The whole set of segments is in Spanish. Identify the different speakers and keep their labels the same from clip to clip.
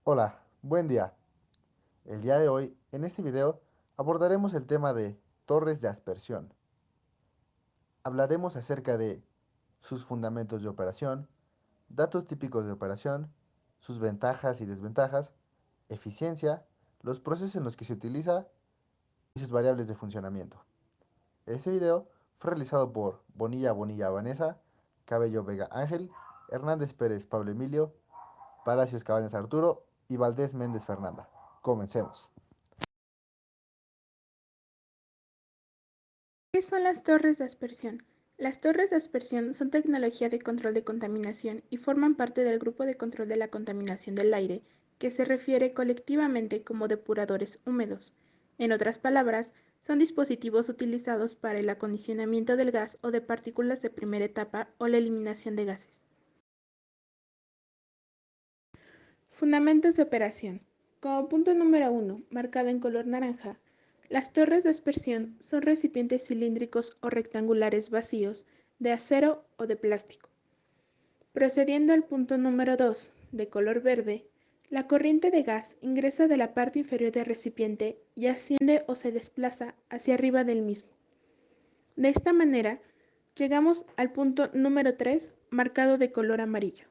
Speaker 1: Hola, buen día. El día de hoy, en este video, abordaremos el tema de torres de aspersión. Hablaremos acerca de sus fundamentos de operación, datos típicos de operación, sus ventajas y desventajas, eficiencia, los procesos en los que se utiliza y sus variables de funcionamiento. Este video fue realizado por Bonilla Bonilla Vanessa, Cabello Vega Ángel, Hernández Pérez Pablo Emilio, Palacios Cabañas Arturo y Valdés Méndez Fernanda. Comencemos.
Speaker 2: ¿Qué son las torres de aspersión? Las torres de aspersión son tecnología de control de contaminación y forman parte del grupo de control de la contaminación del aire, que se refiere colectivamente como depuradores húmedos. En otras palabras, son dispositivos utilizados para el acondicionamiento del gas o de partículas de primera etapa o la eliminación de gases. Fundamentos de operación. Como punto número 1, marcado en color naranja, las torres de aspersión son recipientes cilíndricos o rectangulares vacíos de acero o de plástico. Procediendo al punto número 2, de color verde, la corriente de gas ingresa de la parte inferior del recipiente y asciende o se desplaza hacia arriba del mismo. De esta manera, llegamos al punto número 3, marcado de color amarillo.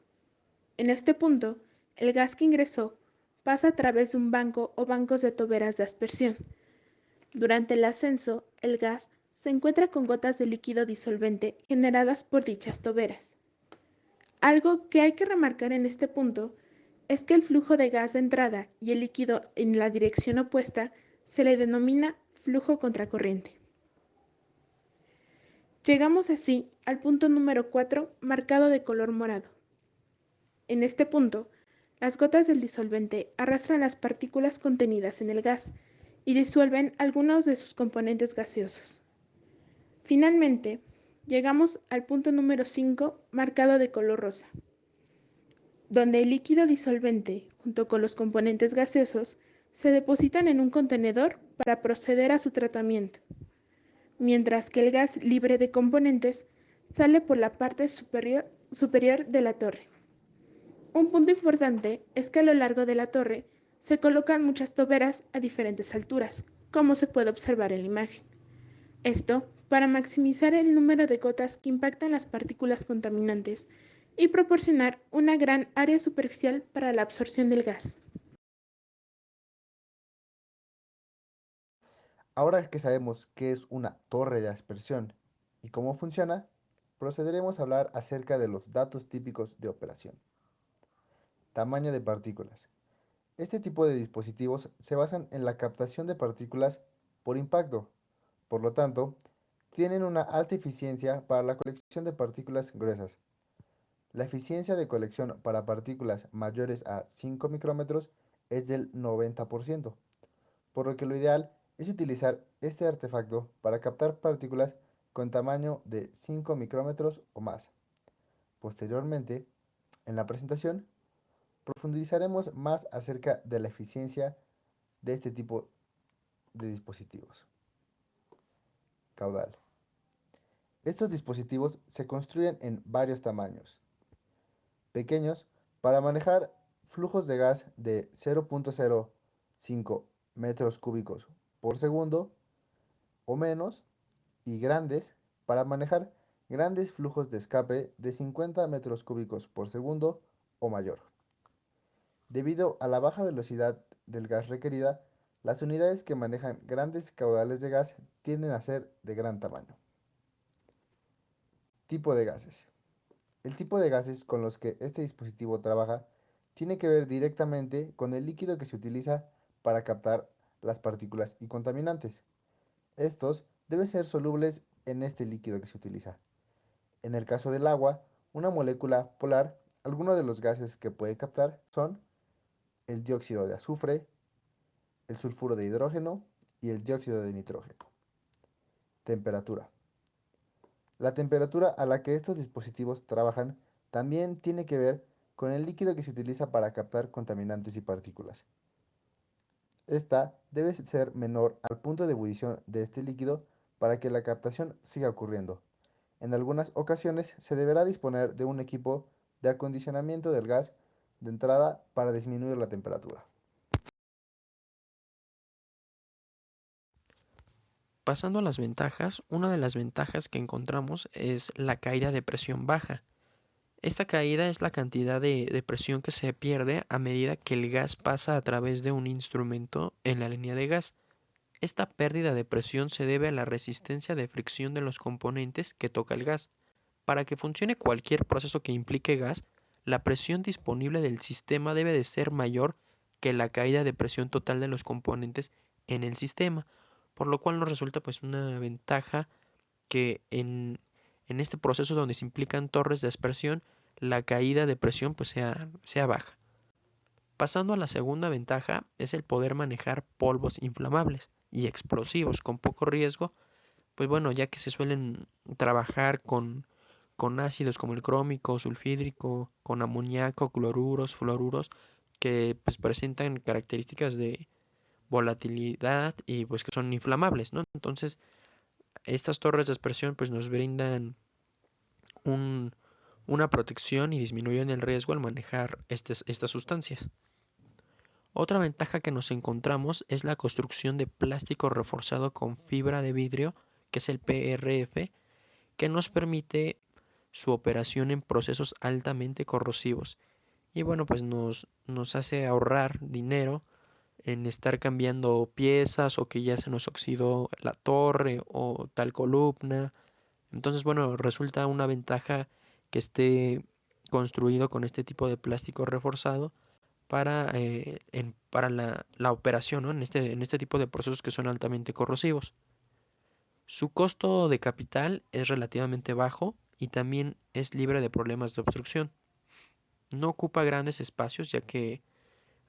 Speaker 2: En este punto, el gas que ingresó pasa a través de un banco o bancos de toberas de aspersión. Durante el ascenso, el gas se encuentra con gotas de líquido disolvente generadas por dichas toberas. Algo que hay que remarcar en este punto es que el flujo de gas de entrada y el líquido en la dirección opuesta se le denomina flujo contracorriente. Llegamos así al punto número 4, marcado de color morado. En este punto, las gotas del disolvente arrastran las partículas contenidas en el gas y disuelven algunos de sus componentes gaseosos. Finalmente, llegamos al punto número 5, marcado de color rosa, donde el líquido disolvente, junto con los componentes gaseosos, se depositan en un contenedor para proceder a su tratamiento, mientras que el gas libre de componentes sale por la parte superior de la torre. Un punto importante es que a lo largo de la torre se colocan muchas toberas a diferentes alturas, como se puede observar en la imagen. Esto para maximizar el número de gotas que impactan las partículas contaminantes y proporcionar una gran área superficial para la absorción del gas.
Speaker 1: Ahora que sabemos qué es una torre de aspersión y cómo funciona, procederemos a hablar acerca de los datos típicos de operación. Tamaño de partículas. Este tipo de dispositivos se basan en la captación de partículas por impacto. Por lo tanto, tienen una alta eficiencia para la colección de partículas gruesas. La eficiencia de colección para partículas mayores a 5 micrómetros es del 90%, por lo que lo ideal es utilizar este artefacto para captar partículas con tamaño de 5 micrómetros o más. Posteriormente, en la presentación, profundizaremos más acerca de la eficiencia de este tipo de dispositivos. Caudal. Estos dispositivos se construyen en varios tamaños. Pequeños para manejar flujos de gas de 0.05 metros cúbicos por segundo o menos, y grandes para manejar grandes flujos de escape de 50 metros cúbicos por segundo o mayor. Debido a la baja velocidad del gas requerida, las unidades que manejan grandes caudales de gas tienden a ser de gran tamaño. Tipo de gases. El tipo de gases con los que este dispositivo trabaja tiene que ver directamente con el líquido que se utiliza para captar las partículas y contaminantes. Estos deben ser solubles en este líquido que se utiliza. En el caso del agua, una molécula polar, algunos de los gases que puede captar son el dióxido de azufre, el sulfuro de hidrógeno y el dióxido de nitrógeno. Temperatura. La temperatura a la que estos dispositivos trabajan también tiene que ver con el líquido que se utiliza para captar contaminantes y partículas. Esta debe ser menor al punto de ebullición de este líquido para que la captación siga ocurriendo. En algunas ocasiones se deberá disponer de un equipo de acondicionamiento del gas de entrada para disminuir la temperatura.
Speaker 3: Pasando a las ventajas, una de las ventajas que encontramos es la caída de presión baja. Esta caída es la cantidad de presión que se pierde a medida que el gas pasa a través de un instrumento en la línea de gas. Esta pérdida de presión se debe a la resistencia de fricción de los componentes que toca el gas. Para que funcione cualquier proceso que implique gas, la presión disponible del sistema debe de ser mayor que la caída de presión total de los componentes en el sistema, por lo cual nos resulta pues una ventaja que en este proceso donde se implican torres de aspersión, la caída de presión pues sea baja. Pasando a la segunda ventaja es el poder manejar polvos inflamables y explosivos con poco riesgo, pues bueno, ya que se suelen trabajar con ácidos como el crómico, sulfídrico, con amoníaco, cloruros, fluoruros, que pues presentan características de volatilidad y pues que son inflamables, ¿no? Entonces, estas torres de aspersión pues nos brindan un, una protección y disminuyen el riesgo al manejar estas sustancias. Otra ventaja que nos encontramos es la construcción de plástico reforzado con fibra de vidrio, que es el PRF, que nos permite su operación en procesos altamente corrosivos. Y bueno, pues nos hace ahorrar dinero en estar cambiando piezas o que ya se nos oxidó la torre o tal columna. Entonces, bueno, resulta una ventaja que esté construido con este tipo de plástico reforzado para la operación, ¿no? En este tipo de procesos que son altamente corrosivos. Su costo de capital es relativamente bajo y también es libre de problemas de obstrucción. No ocupa grandes espacios ya que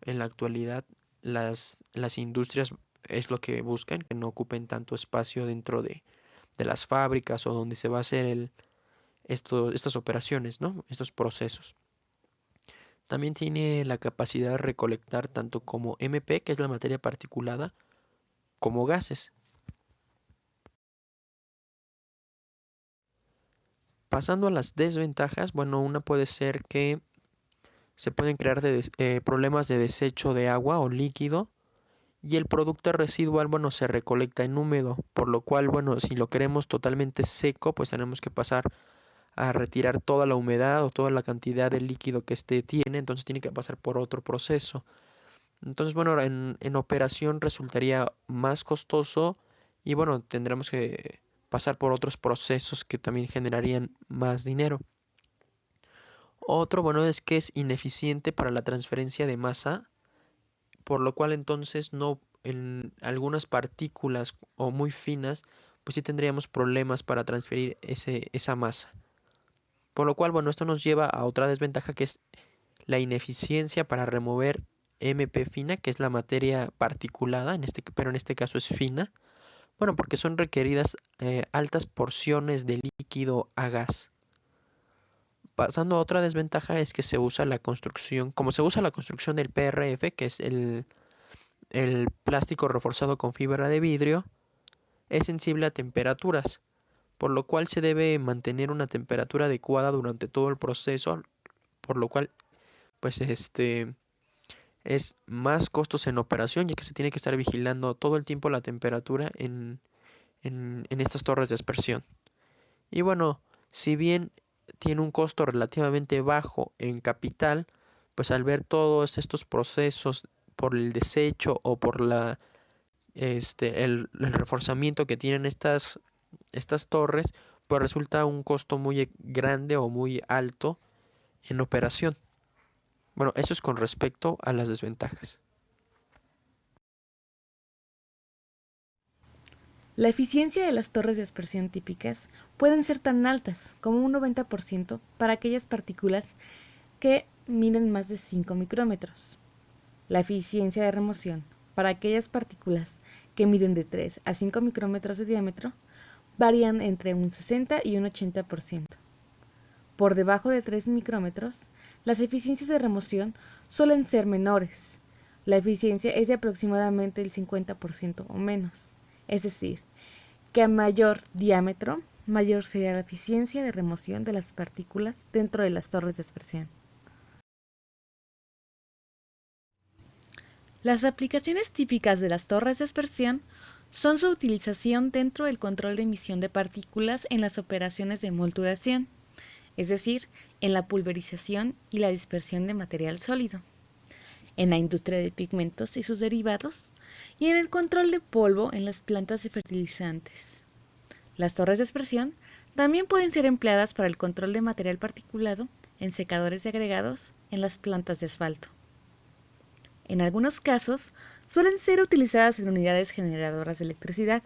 Speaker 3: en la actualidad las industrias es lo que buscan, que no ocupen tanto espacio dentro de las fábricas o donde se va a hacer estas operaciones, ¿no? Estos procesos. También tiene la capacidad de recolectar tanto como MP, que es la materia particulada, como gases. Pasando a las desventajas, bueno, una puede ser que se pueden crear problemas de desecho de agua o líquido y el producto residual, bueno, se recolecta en húmedo, por lo cual, bueno, si lo queremos totalmente seco, pues tenemos que pasar a retirar toda la humedad o toda la cantidad de líquido que este tiene, entonces tiene que pasar por otro proceso. Entonces, bueno, en operación resultaría más costoso y bueno, tendremos que pasar por otros procesos que también generarían más dinero. Otro, bueno, es que es ineficiente para la transferencia de masa, por lo cual entonces no en algunas partículas o muy finas, pues sí tendríamos problemas para transferir esa masa. Por lo cual, bueno, esto nos lleva a otra desventaja que es la ineficiencia para remover MP fina, que es la materia particulada, pero en este caso es fina. Bueno, porque son requeridas altas porciones de líquido a gas. Pasando a otra desventaja es que se usa la construcción, como se usa la construcción del PRF, que es el plástico reforzado con fibra de vidrio, es sensible a temperaturas, por lo cual se debe mantener una temperatura adecuada durante todo el proceso, por lo cual pues es más costos en operación, ya que se tiene que estar vigilando todo el tiempo la temperatura en estas torres de aspersión. Y bueno, si bien tiene un costo relativamente bajo en capital, pues al ver todos estos procesos por el desecho o por el reforzamiento que tienen estas torres, pues resulta un costo muy grande o muy alto en operación. Bueno, eso es con respecto a las desventajas.
Speaker 4: La eficiencia de las torres de aspersión típicas pueden ser tan altas como un 90% para aquellas partículas que miden más de 5 micrómetros. La eficiencia de remoción para aquellas partículas que miden de 3 a 5 micrómetros de diámetro varían entre un 60 y un 80%. Por debajo de 3 micrómetros, las eficiencias de remoción suelen ser menores. La eficiencia es de aproximadamente el 50% o menos. Es decir, que a mayor diámetro, mayor sería la eficiencia de remoción de las partículas dentro de las torres de aspersión. Las aplicaciones típicas de las torres de aspersión son su utilización dentro del control de emisión de partículas en las operaciones de molturación, es decir, en la pulverización y la dispersión de material sólido, en la industria de pigmentos y sus derivados, y en el control de polvo en las plantas de fertilizantes. Las torres de aspersión también pueden ser empleadas para el control de material particulado en secadores de agregados en las plantas de asfalto. En algunos casos, suelen ser utilizadas en unidades generadoras de electricidad,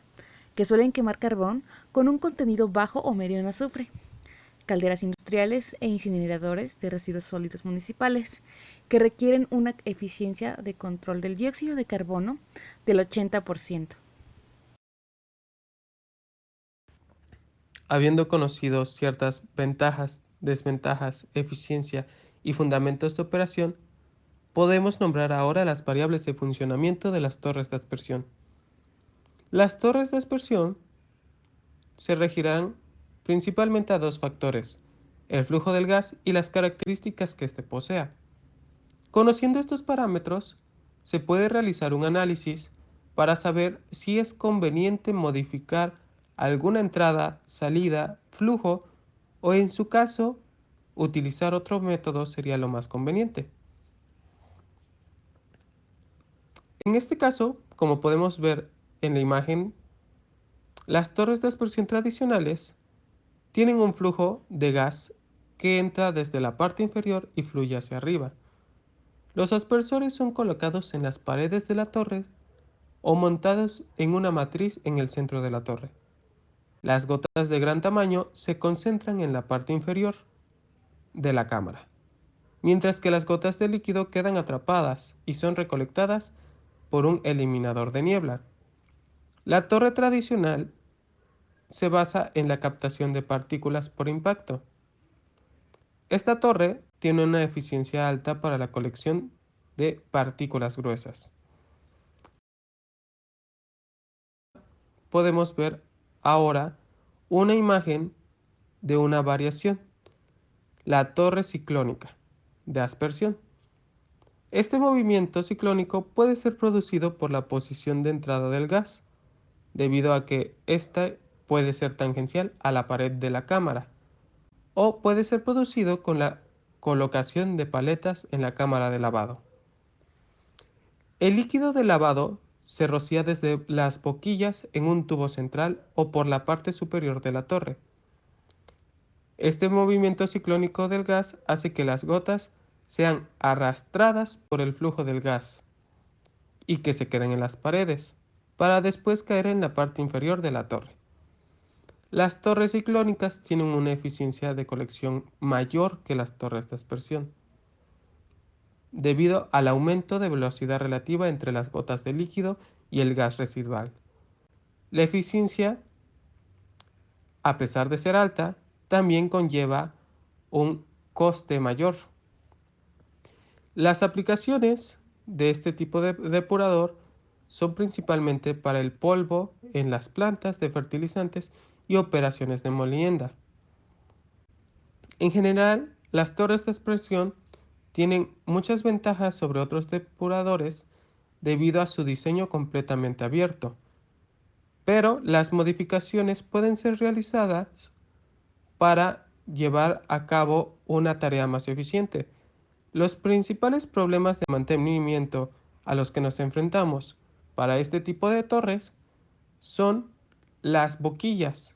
Speaker 4: que suelen quemar carbón con un contenido bajo o medio en azufre, calderas industriales e incineradores de residuos sólidos municipales, que requieren una eficiencia de control del dióxido de carbono del 80%.
Speaker 5: Habiendo conocido ciertas ventajas, desventajas, eficiencia y fundamentos de operación, podemos nombrar ahora las variables de funcionamiento de las torres de aspersión. Las torres de aspersión se regirán principalmente a dos factores, el flujo del gas y las características que éste posea. Conociendo estos parámetros, se puede realizar un análisis para saber si es conveniente modificar alguna entrada, salida, flujo o en su caso, utilizar otro método sería lo más conveniente. En este caso, como podemos ver en la imagen, las torres de aspersión tradicionales tienen un flujo de gas que entra desde la parte inferior y fluye hacia arriba. Los aspersores son colocados en las paredes de la torre o montados en una matriz en el centro de la torre. Las gotas de gran tamaño se concentran en la parte inferior de la cámara, mientras que las gotas de líquido quedan atrapadas y son recolectadas por un eliminador de niebla. La torre tradicional se basa en la captación de partículas por impacto. Esta torre tiene una eficiencia alta para la colección de partículas gruesas. Podemos ver ahora una imagen de una variación, la torre ciclónica de aspersión. Este movimiento ciclónico puede ser producido por la posición de entrada del gas, debido a que ésta puede ser tangencial a la pared de la cámara, o puede ser producido con la colocación de paletas en la cámara de lavado. El líquido de lavado se rocía desde las boquillas en un tubo central o por la parte superior de la torre. Este movimiento ciclónico del gas hace que las gotas sean arrastradas por el flujo del gas y que se queden en las paredes, para después caer en la parte inferior de la torre. Las torres ciclónicas tienen una eficiencia de colección mayor que las torres de aspersión, debido al aumento de velocidad relativa entre las gotas de líquido y el gas residual. La eficiencia, a pesar de ser alta, también conlleva un coste mayor. Las aplicaciones de este tipo de depurador son principalmente para el polvo en las plantas de fertilizantes y operaciones de molienda. En general, las torres de aspersión tienen muchas ventajas sobre otros depuradores debido a su diseño completamente abierto, pero las modificaciones pueden ser realizadas para llevar a cabo una tarea más eficiente. Los principales problemas de mantenimiento a los que nos enfrentamos para este tipo de torres son las boquillas,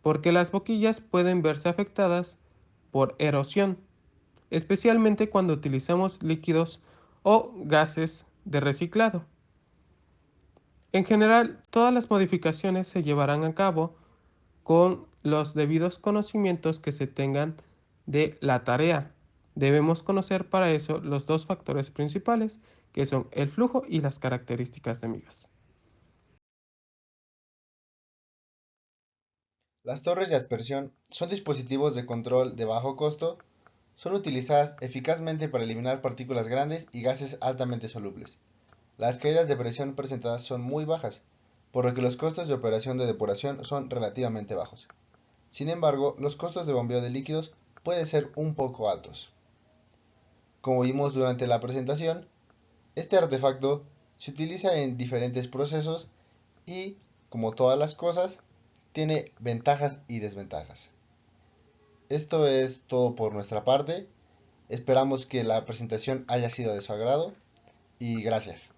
Speaker 5: porque las boquillas pueden verse afectadas por erosión, especialmente cuando utilizamos líquidos o gases de reciclado. En general, todas las modificaciones se llevarán a cabo con los debidos conocimientos que se tengan de la tarea. Debemos conocer para eso los dos factores principales, que son el flujo y las características de migas.
Speaker 1: Las torres de aspersión son dispositivos de control de bajo costo. Son utilizadas eficazmente para eliminar partículas grandes y gases altamente solubles. Las caídas de presión presentadas son muy bajas, por lo que los costos de operación de depuración son relativamente bajos. Sin embargo, los costos de bombeo de líquidos pueden ser un poco altos. Como vimos durante la presentación, Este artefacto se utiliza en diferentes procesos y, como todas las cosas, tiene ventajas y desventajas. Esto es todo por nuestra parte. Esperamos que la presentación haya sido de su agrado y gracias.